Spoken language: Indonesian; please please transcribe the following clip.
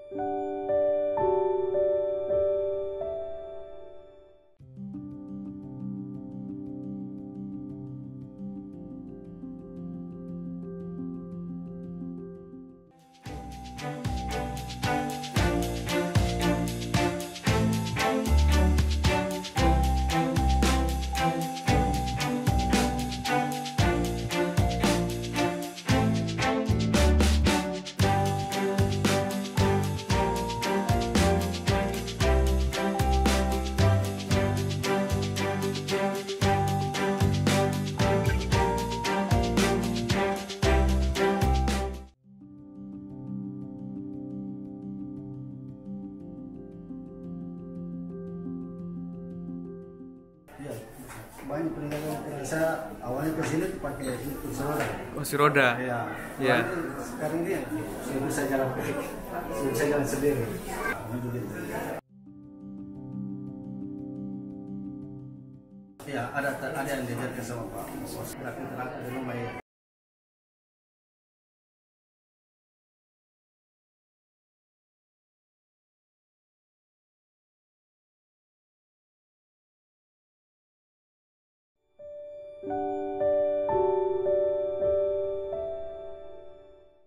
Iya, banyak peningkatan. Saya awalnya ke sini pakai kursi roda. Kursi roda. Iya. Iya. Sekarang ini sudah bisa jalan kaki, sudah bisa jalan sendiri. Alhamdulillah. Iya, ada yang diajarkan sama Pak. Terakhir di rumah ya.